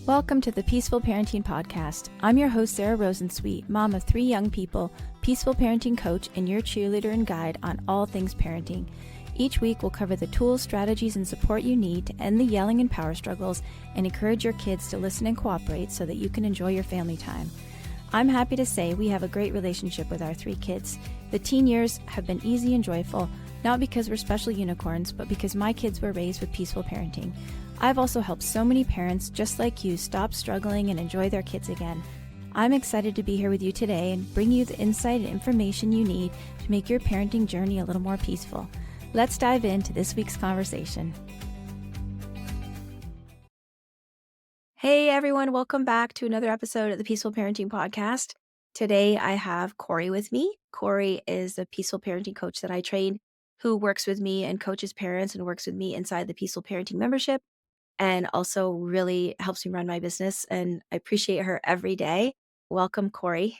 Welcome to the Peaceful Parenting Podcast. I'm your host, Sarah Rosensweet, mom of 3 young people, peaceful parenting coach, and your cheerleader and guide on all things parenting. Each week, we'll cover the tools, strategies, and support you need to end the yelling and power struggles and encourage your kids to listen and cooperate so that you can enjoy your family time. I'm happy to say we have a great relationship with our 3 kids. The teen years have been easy and joyful, not because we're special unicorns, but because my kids were raised with peaceful parenting. I've also helped so many parents just like you stop struggling and enjoy their kids again. I'm excited to be here with you today and bring you the insight and information you need to make your parenting journey a little more peaceful. Let's dive into this week's conversation. Hey everyone, welcome back to another episode of the Peaceful Parenting Podcast. Today I have Corey with me. Corey is a peaceful parenting coach that I train who works with me and coaches parents and works with me inside the Peaceful Parenting membership, and also really helps me run my business. And I appreciate her every day. Welcome, Corey.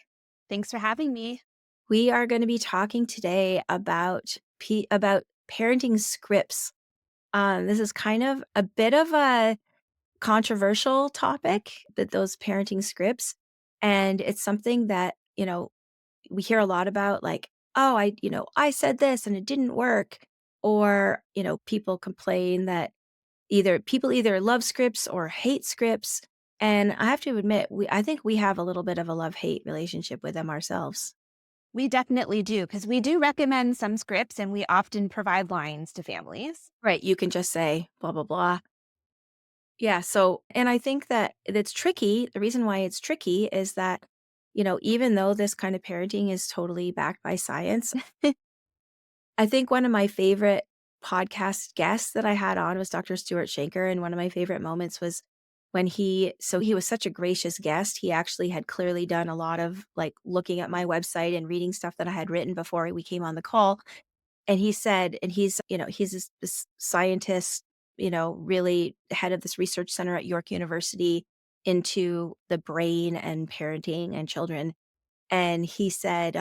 Thanks for having me. We are going to be talking today about parenting scripts. This is kind of a bit of a controversial topic, but those parenting scripts. And it's something that, we hear a lot about, like, oh, I said this and it didn't work. Or, people complain that people either love scripts or hate scripts. And I have to admit, I think we have a little bit of a love-hate relationship with them ourselves. We definitely do, because we do recommend some scripts and we often provide lines to families. Right. You can just say blah, blah, blah. Yeah. So, and I think that it's tricky. The reason why it's tricky is that, even though this kind of parenting is totally backed by science, I think one of my favorite podcast guests that I had on was Dr. Stuart Shanker. And one of my favorite moments was when he was such a gracious guest. He actually had clearly done a lot of like looking at my website and reading stuff that I had written before we came on the call. And he said, and he's this scientist, really head of this research center at York University into the brain and parenting and children. And he said,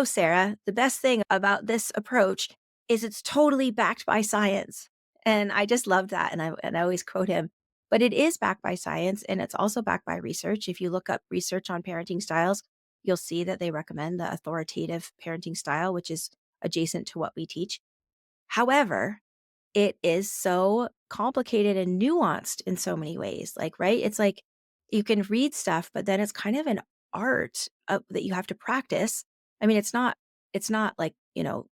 Sarah, the best thing about this approach is it's totally backed by science. And I just love that. And I always quote him. But it is backed by science, and it's also backed by research. If you look up research on parenting styles, you'll see that they recommend the authoritative parenting style, which is adjacent to what we teach. However, it is so complicated and nuanced in so many ways. Like, right? It's like you can read stuff, but then it's kind of an art that you have to practice. I mean, it's not like,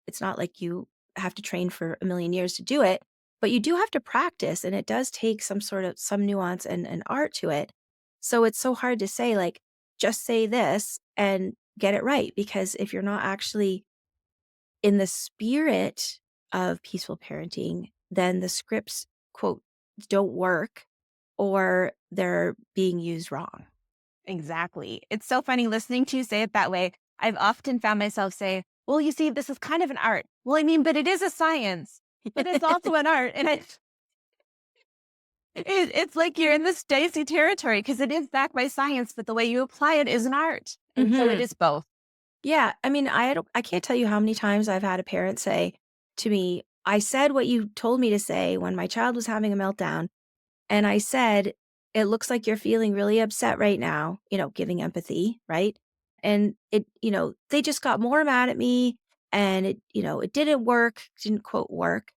it's not like you have to train for a million years to do it, but you do have to practice, and it does take some nuance and art to it. So it's so hard to say, like, just say this and get it right, because if you're not actually in the spirit of peaceful parenting, then the scripts, quote, don't work, or they're being used wrong. Exactly. It's so funny listening to you say it that way. I've often found myself say, well, you see, this is kind of an art. Well, I mean, but it is a science, but it's also an art. And it's like you're in this dicey territory because it is backed by science, but the way you apply it is an art. And so it is both. Yeah. I mean, I can't tell you how many times I've had a parent say to me, I said what you told me to say when my child was having a meltdown. And I said, it looks like you're feeling really upset right now, giving empathy, right? And they just got more mad at me, and it didn't work, didn't quote work.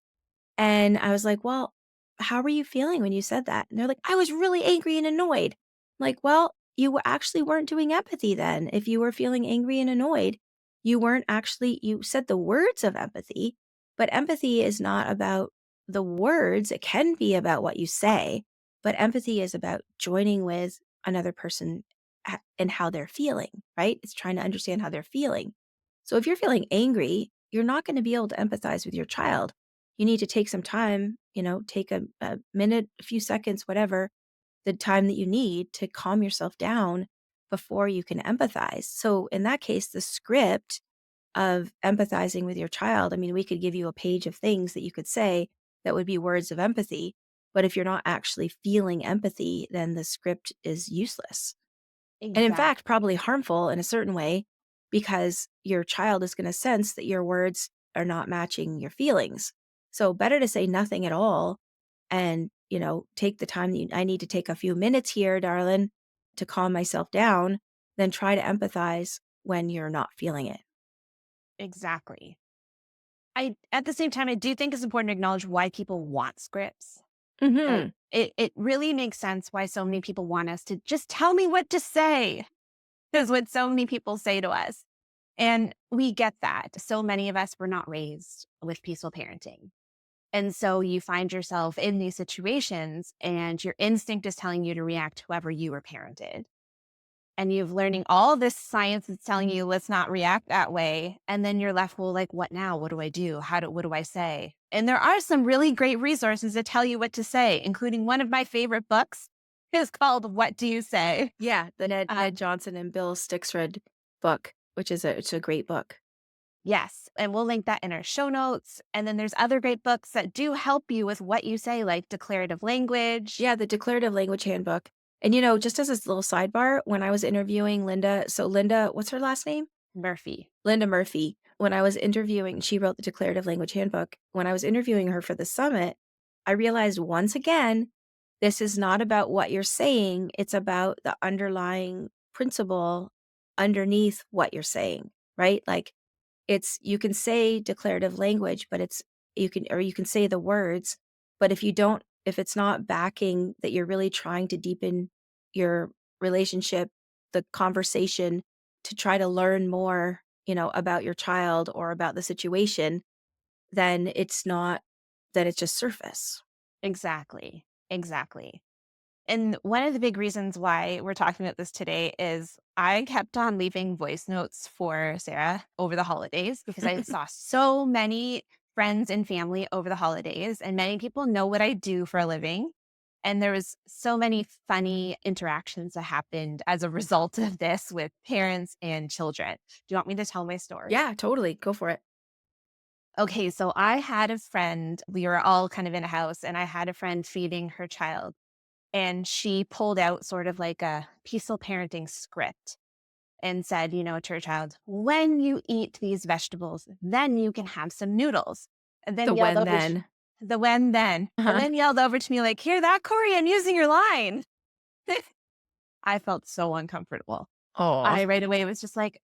And I was like, well, how were you feeling when you said that? And they're like, I was really angry and annoyed. I'm like, well, actually weren't doing empathy then. If you were feeling angry and annoyed, you said the words of empathy, but empathy is not about the words. It can be about what you say, but empathy is about joining with another person and how they're feeling, right? It's trying to understand how they're feeling. So if you're feeling angry, you're not going to be able to empathize with your child. You need to take some time, take a minute, a few seconds, whatever, the time that you need to calm yourself down before you can empathize. So in that case, the script of empathizing with your child, I mean, we could give you a page of things that you could say that would be words of empathy. But if you're not actually feeling empathy, then the script is useless. Exactly. And in fact, probably harmful in a certain way, because your child is going to sense that your words are not matching your feelings. So better to say nothing at all and take the time that I need to take a few minutes here, darling, to calm myself down, then try to empathize when you're not feeling it. Exactly. At the same time, I do think it's important to acknowledge why people want scripts. Like, Mhm. it really makes sense why so many people want us to just tell me what to say, is what so many people say to us. And we get that. So many of us were not raised with peaceful parenting. And so you find yourself in these situations and your instinct is telling you to react to whoever you were parented. And you've learning all this science that's telling you let's not react that way. And then you're left, well, like, what now? What do I do? What do I say? And there are some really great resources that tell you what to say, including one of my favorite books is called What Do You Say? Yeah, the Ned Um, Johnson and Bill Stixred book, which is it's a great book. yes. And we'll link that in our show notes. And then there's other great books that do help you with what you say, like declarative language. Yeah, the Declarative Language Handbook. And, just as this little sidebar, when I was interviewing Linda, so Linda, what's her last name? Murphy. Linda Murphy. When I was interviewing, she wrote the Declarative Language Handbook. When I was interviewing her for the summit, I realized once again, this is not about what you're saying, it's about the underlying principle underneath what you're saying, right? Like, you can say declarative language, but you can say the words, but if it's not backing that you're really trying to deepen your relationship, the conversation to try to learn more, about your child or about the situation, then it's just surface. Exactly. Exactly. And one of the big reasons why we're talking about this today is I kept on leaving voice notes for Sarah over the holidays because I saw so many friends and family over the holidays, and many people know what I do for a living. And there was so many funny interactions that happened as a result of this with parents and children. Do you want me to tell my story? Yeah, totally. Go for it. Okay, so I had a friend, we were all kind of in a house, and I had a friend feeding her child and she pulled out sort of like a peaceful parenting script and said, to her child, when you eat these vegetables, then you can have some noodles. And then The yelled when over then. the when then, and Uh-huh. then yelled over to me, like, hear that, Corey? I'm using your line. I felt so uncomfortable. Oh. I right away was just like,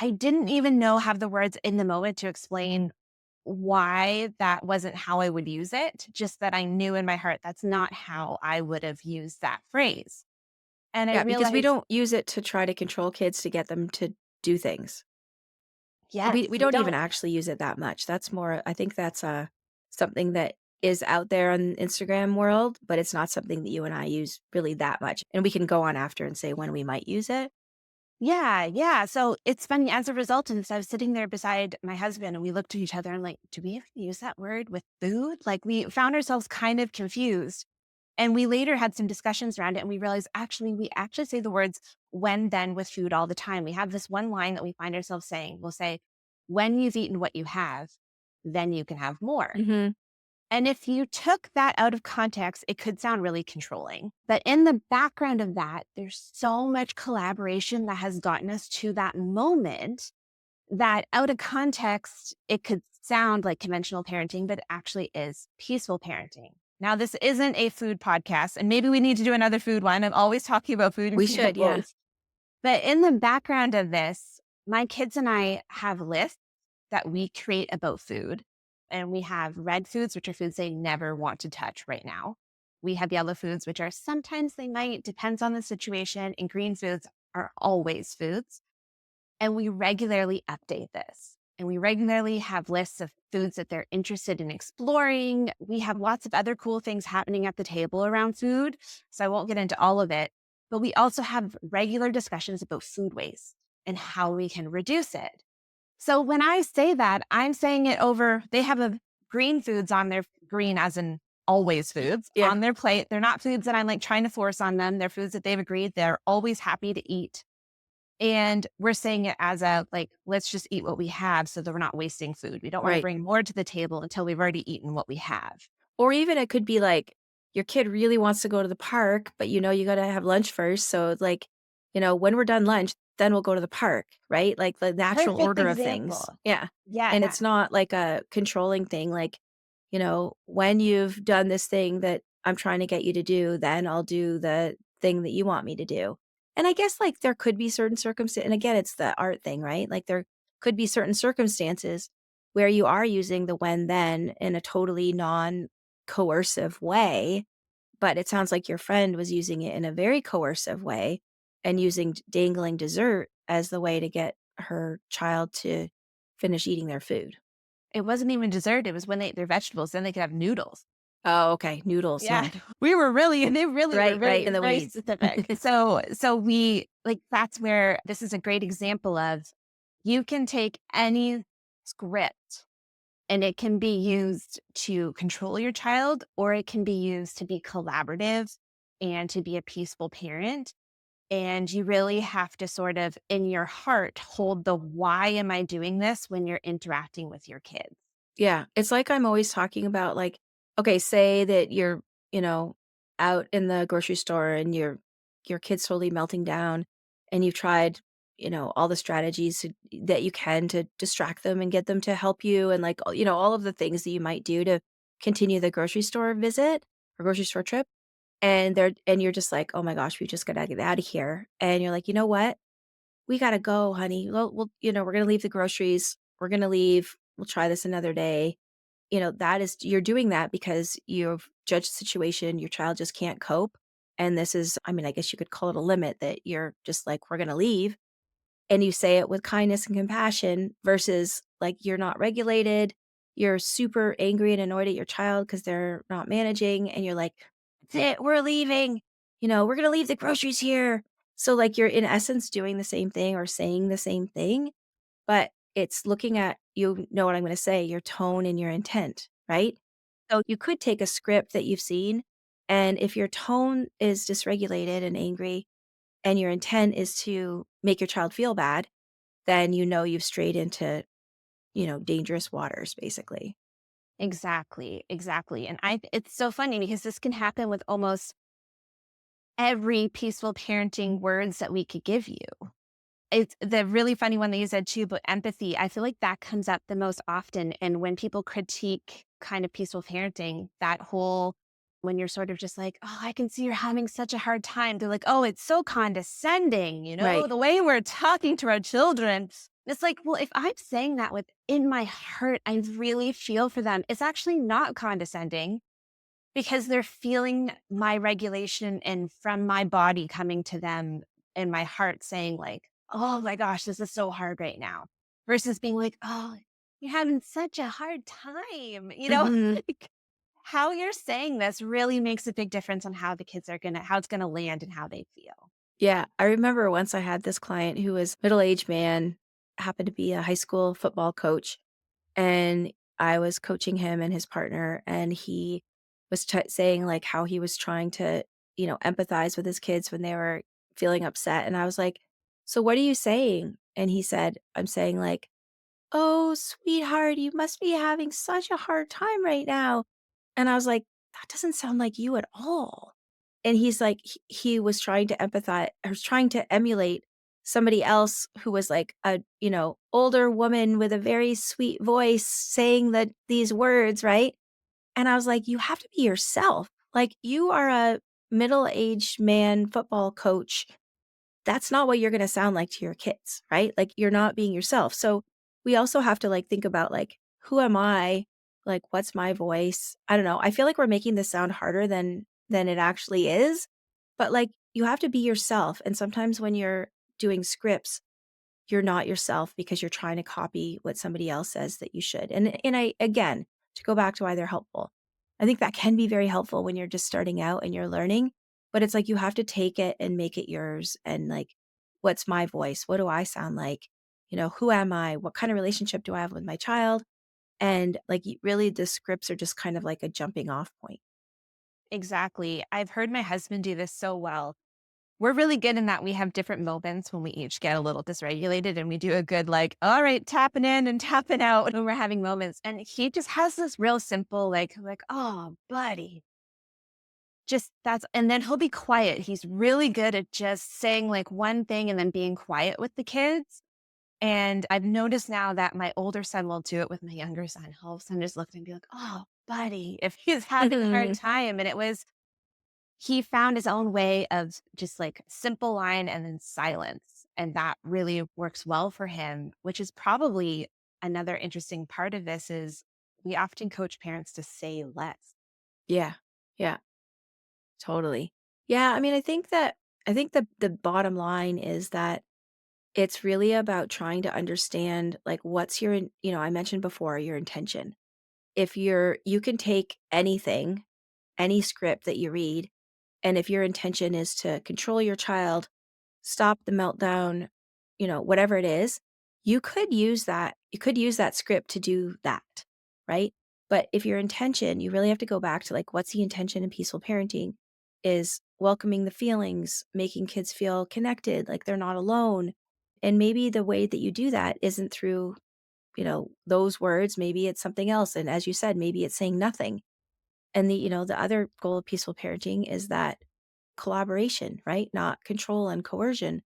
I didn't even have the words in the moment to explain why that wasn't how I would use it, just that I knew in my heart that's not how I would have used that phrase. And I Yeah, because we realized, don't use it to try to control kids to get them to do things. We yes, we we don't even don't. actually use it that much. That's more I think that's, something that is out there on Instagram world, but it's not something that you and I use really that much, and we can go on after and say when we might use it. Yeah, yeah. So it's funny as a result of this, I was sitting there beside my husband and we looked at each other and like, do we even use that word with food? Like we found ourselves kind of confused. And we later had some discussions around it and we realized actually, we actually say the words when then with food all the time. We have this one line that we find ourselves saying. We'll say, when you've eaten what you have, then you can have more. Mhm. And if you took that out of context, it could sound really controlling. But in the background of that, there's so much collaboration that has gotten us to that moment that out of context, it could sound like conventional parenting, but it actually is peaceful parenting. Now, this isn't a food podcast, and maybe we need to do another food one. I'm always talking about food and We should, yeah. examples. But in the background of this, my kids and I have lists that we create about food. And we have red foods, which are foods they never want to touch right now. We have yellow foods, which are sometimes they might, depends on the situation. And green foods are always foods. And we regularly update this. And we regularly have lists of foods that they're interested in exploring. We have lots of other cool things happening at the table around food. So I won't get into all of it. But we also have regular discussions about food waste and how we can reduce it. So when I say that, I'm saying it over, they have a green foods on their green as in always foods Yeah. on their plate. They're not foods that I'm like trying to force on them. They're foods that they've agreed they're always happy to eat. And we're saying it as a like, let's just eat what we have so that we're not wasting food. We don't want to Right. bring more to the table until we've already eaten what we have. Or even it could be like, your kid really wants to go to the park, but you gotta have lunch first. So it's like, when we're done lunch, then we'll go to the park, right? Like the natural Perfect order of things. example. Yeah. Yeah. And it's not like a controlling thing. Like, when you've done this thing that I'm trying to get you to do, then I'll do the thing that you want me to do. And I guess, like, there could be certain circumstances, and again, it's the art thing, right? Like, there could be certain circumstances where you are using the when then in a totally non-coercive way, but it sounds like your friend was using it in a very coercive way and using dangling dessert as the way to get her child to finish eating their food. It wasn't even dessert, it was when they ate their vegetables, then they could have noodles. Oh, okay, noodles, Yeah. no. We were really and they really were Right very, in the very weeds. specific. So we like, that's where this is a great example of you can take any script and it can be used to control your child, or it can be used to be collaborative and to be a peaceful parent. And you really have to sort of, in your heart, hold the why am I doing this when you're interacting with your kids. Yeah, it's like I'm always talking about, like, okay, say that you're, you know, out in the grocery store and your kid's totally melting down and you've tried, all the strategies that you can to distract them and get them to help you and like, all of the things that you might do to continue the grocery store visit or grocery store trip. And you're just like, "Oh my gosh, we just gotta get out of here." And you're like, "You know what? We gotta go, honey. We're gonna leave the groceries. We're gonna leave. We'll try this another day." That is you're doing that because you've judged the situation, your child just can't cope, and this is, I mean, I guess you could call it a limit that you're just like, "We're gonna leave," and you say it with kindness and compassion versus, like, you're not regulated, you're super angry and annoyed at your child because 'cause they're not managing, and you're like, "That's it, we're leaving. We're gonna leave the groceries here." So, like, you're in essence doing the same thing or saying the same thing, but it's looking at, you know what I'm gonna say, your tone and your intent, right? So you could take a script that you've seen, and if your tone is dysregulated and angry, and your intent is to make your child feel bad, then you've strayed into, dangerous waters, basically. Exactly, exactly. And it's so funny because this can happen with almost every peaceful parenting words that we could give you. It's the really funny one that you said too, but empathy. I feel like that comes up the most often. And when people critique kind of peaceful parenting, that whole when you're sort of just like, oh, I can see you're having such a hard time. They're like, oh, it's so condescending, Right. the way we're talking to our children. It's like, well, if I'm saying that with in my heart, I really feel for them. It's actually not condescending because they're feeling my regulation and from my body coming to them and my heart saying like, "Oh my gosh, this is so hard right now," versus being like, "Oh, you're having such a hard time." Mhm. Like, how you're saying this really makes a big difference on how it's gonna land and how they feel. Yeah, I remember once I had this client who was middle-aged man, happened to be a high school football coach, and I was coaching him and his partner, and he was saying, like, how he was trying to, empathize with his kids when they were feeling upset, and I was like, "So what are you saying?" And he said, "I'm saying, like, 'Oh, sweetheart, you must be having such a hard time right now.'" And I was like, "That doesn't sound like you at all." And he's like, he was trying to empathize or was trying to emulate somebody else who was like a, older woman with a very sweet voice saying these words, right? And I was like, "You have to be yourself. Like, you are a middle-aged man football coach, that's not what you're gonna sound like to your kids, right? Like, you're not being yourself." So, we also have to, like, think about, like, who am I? Like, what's my voice? I don't know. I feel like we're making this sound harder than it actually is, but, like, you have to be yourself, and sometimes when you're doing scripts, you're not yourself because you're trying to copy what somebody else says that you should. And I again, to go back to why they're helpful, I think that can be very helpful when you're just starting out and you're learning, but it's like you have to take it and make it yours and like, what's my voice? What do I sound like? Who am I? What kind of relationship do I have with my child? And like really the scripts are just kind of like a jumping off point. Exactly. I've heard my husband do this so well. We're really good in that we have different moments when we each get a little dysregulated and we do a good like, all right, tapping in and tapping out when we're having moments. And he just has this real simple like, oh, buddy. Just that's and then he'll be quiet. He's really good at just saying like one thing and then being quiet with the kids. And I've noticed now that my older son will do it with my younger son. He'll all of a sudden just look at me and be like, oh, buddy, if he's having a hard Mhm. time. And he found his own way of just like simple line and then silence. And that really works well for him, which is probably another interesting part of this is we often coach parents to say less. Yeah. Yeah, totally. Yeah, I mean, I think the bottom line is that it's really about trying to understand, like, what's your in I mentioned before, your intention. If you can take anything, any script that you read, and if your intention is to control your child, stop the meltdown, whatever it is, you could use that script to do that, right? But if your intention, you really have to go back to, like, what's the intention in peaceful parenting is welcoming the feelings, making kids feel connected, like they're not alone. And maybe the way that you do that isn't through, those words, maybe it's something else. And as you said, maybe it's saying nothing. And the other goal of peaceful parenting is that collaboration, right? Not control and coercion.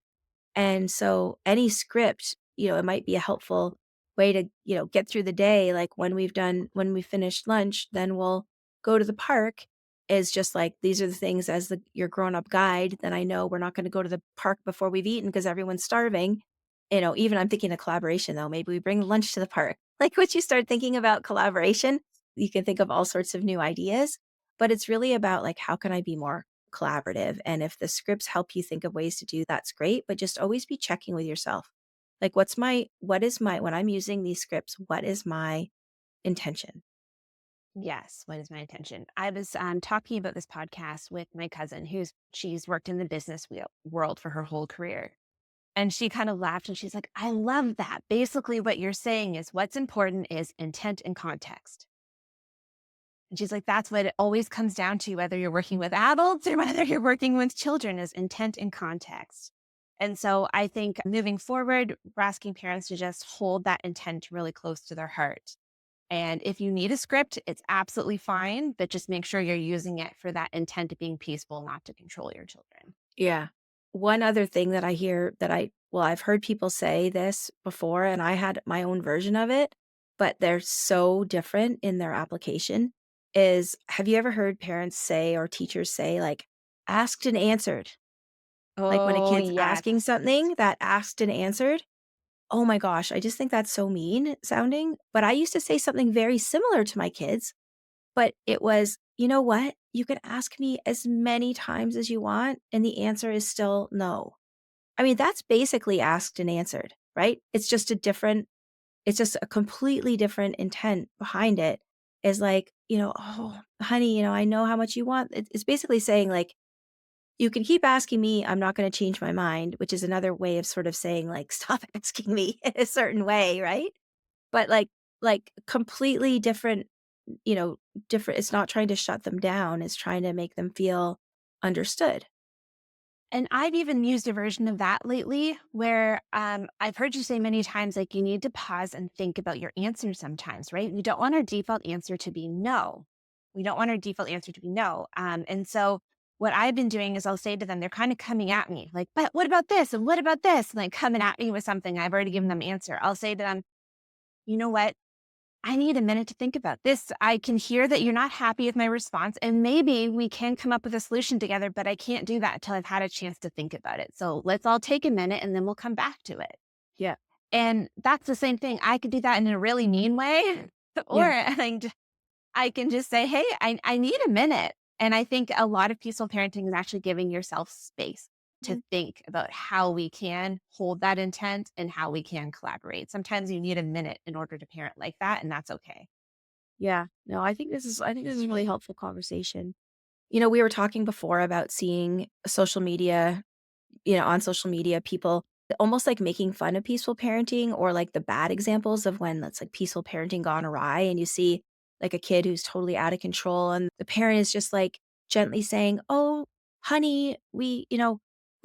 And so any script, it might be a helpful way to, get through the day. Like when we finished lunch, then we'll go to the park is just like, these are the things as your grown up guide. Then I know we're not going to go to the park before we've eaten because everyone's starving. Even I'm thinking of collaboration though. Maybe we bring lunch to the park. Like once you start thinking about collaboration, you can think of all sorts of new ideas, but it's really about like, how can I be more collaborative? And if the scripts help you think of ways to do that's great, but just always be checking with yourself. Like what is my when I'm using these scripts, what is my intention? Yes, what is my intention? I was talking about this podcast with my cousin, she's worked in the world for her whole career, and she kind of laughed and she's like, "I love that. Basically, what you're saying is what's important is intent and context." And she's like, "That's what it always comes down to, whether you're working with adults or whether you're working with children, is intent and context." And so I think moving forward, we're asking parents to just hold that intent really close to their heart. And if you need a script, it's absolutely fine, but just make sure you're using it for that intent of being peaceful, not to control your children. Yeah. One other thing that I hear that I've heard people say this before and I had my own version of it, but they're so different in their application is have you ever heard parents say or teachers say like asked and answered? Like when a Oh, kid's yes. asking something that asked and answered? Oh my gosh, I just think that's so mean sounding, but I used to say something very similar to my kids, but it was, "You know what? You can ask me as many times as you want, and the answer is still no." I mean, that's basically asked and answered, right? It's just a completely different intent behind it. Is like, "Oh, honey, I know how much you want." It's basically saying like, "You can keep asking me, I'm not gonna change my mind," which is another way of sort of saying like, "Stop asking me in a certain way," right? But like completely different, you know, different it's not trying to shut them down, it's trying to make them feel understood. And I've even used a version of that lately where I've heard you say many times, like, you need to pause and think about your answer sometimes, right? We don't want our default answer to be no. We don't want our default answer to be no. And so what I've been doing is I'll say to them, they're kind of coming at me like, but what about this? And what about this? And like coming at me with something I've already given them answer. I'll say to them, you know what? I need a minute to think about this. I can hear that you're not happy with my response, and maybe we can come up with a solution together, but I can't do that until I've had a chance to think about it. So let's all take a minute and then we'll come back to it. Yeah. And that's the same thing. I could do that in a really mean way, or Yeah. I can just say, hey, I need a minute. And I think a lot of peaceful parenting is actually giving yourself space to Mhm. think about how we can hold that intent and how we can collaborate. Sometimes you need a minute in order to parent like that, and that's okay. Yeah. No, I think this is a really helpful conversation. We were talking before about seeing social media, on social media, people almost like making fun of peaceful parenting or like the bad examples of when that's like peaceful parenting gone awry. And you see like a kid who's totally out of control. And the parent is just like gently saying, "Oh, honey, we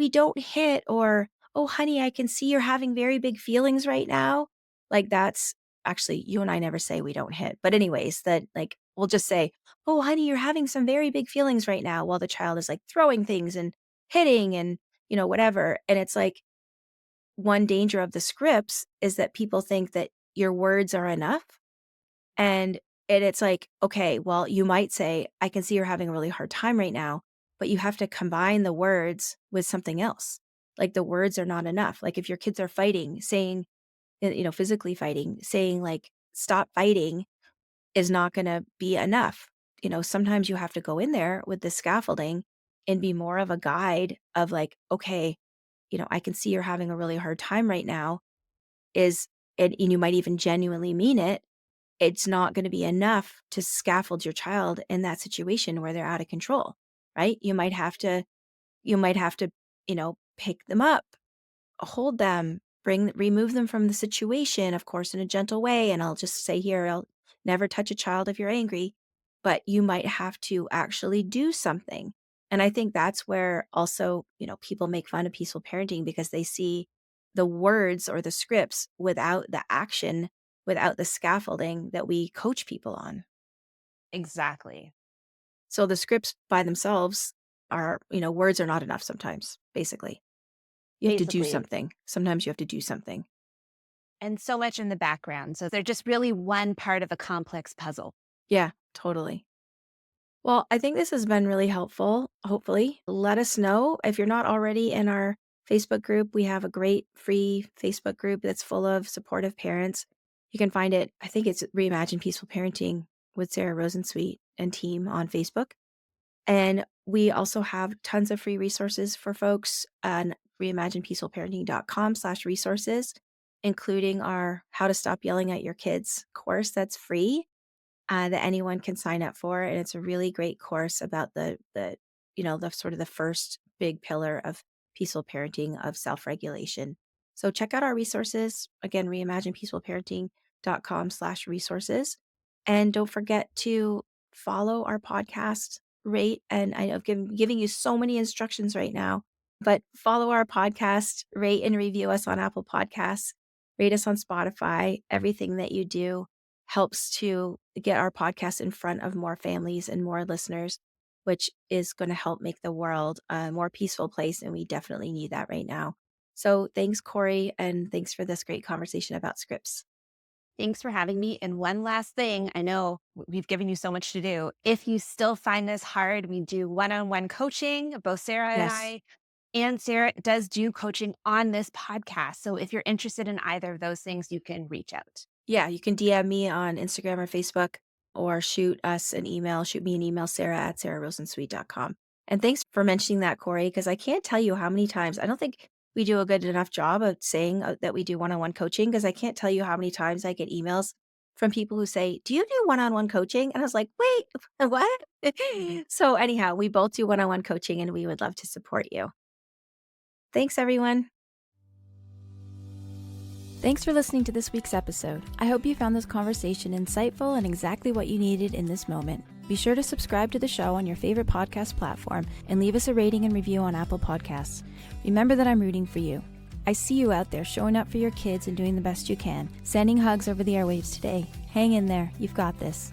don't hit," or, "Oh, honey, I can see you're having very big feelings right now." Like that's actually, you and I never say we don't hit. But, anyways, that like we'll just say, "Oh, honey, you're having some very big feelings right now," while the child is like throwing things and hitting and whatever. And it's like one danger of the scripts is that people think that your words are enough. And it's like, okay, well, you might say, "I can see you're having a really hard time right now." but you have to combine the words with something else. Like the words are not enough. Like if your kids are fighting, saying, physically fighting, saying like, stop fighting is not going to be enough. Sometimes you have to go in there with the scaffolding and be more of a guide of like, okay, I can see you're having a really hard time right now is, and you might even genuinely mean it. It's not going to be enough to scaffold your child in that situation where they're out of control, right? You might have to, pick them up, hold them, remove them from the situation, of course, in a gentle way. And I'll just say here, I'll never touch a child if you're angry, but you might have to actually do something. And I think that's where also, people make fun of peaceful parenting because they see the words or the scripts without the action, without the scaffolding that we coach people on. Exactly. So the scripts by themselves are, words are not enough sometimes, basically. You have to do Basically, something. Sometimes you have to do something. and so much in the background. So they're just really one part of a complex puzzle. Yeah, totally. Well, I think this has been really helpful, hopefully. Let us know if you're not already in our Facebook group. We have a great free Facebook group that's full of supportive parents. You can find it, I think it's Reimagine Peaceful Parenting with Sarah Rosensweet and team on Facebook. And we also have tons of free resources for folks on reimaginepeacefulparenting.com/resources, including our How to Stop Yelling at Your Kids course that's free, that anyone can sign up for. And it's a really great course about the sort of the first big pillar of peaceful parenting of self-regulation. So check out our resources. Again, reimaginepeacefulparenting.com/resources. And don't forget to follow our podcast, rate, and I know I'm giving you so many instructions right now, but follow our podcast, rate and review us on Apple Podcasts, rate us on Spotify. Everything that you do helps to get our podcast in front of more families and more listeners, which is going to help make the world a more peaceful place. And we definitely need that right now. So thanks, Corey. And thanks for this great conversation about scripts. Thanks for having me. And one last thing, I know we've given you so much to do. If you still find this hard, we do one-on-one coaching. Both Sarah and Yes. I, and Sarah does do coaching on this podcast. So if you're interested in either of those things, you can reach out. Yeah, you can DM me on Instagram or Facebook or shoot me an email, Sarah@sarahrosensweet.com. And thanks for mentioning that, Corey, because I can't tell you how many times, I don't think we do a good enough job of saying that we do one-on-one coaching because I can't tell you how many times I get emails from people who say, do you do one-on-one coaching? And I was like, wait, what? So anyhow, we both do one-on-one coaching and we would love to support you. Thanks, everyone. Thanks for listening to this week's episode. I hope you found this conversation insightful and exactly what you needed in this moment. Be sure to subscribe to the show on your favorite podcast platform and leave us a rating and review on Apple Podcasts. Remember that I'm rooting for you. I see you out there showing up for your kids and doing the best you can. Sending hugs over the airwaves today. Hang in there. You've got this.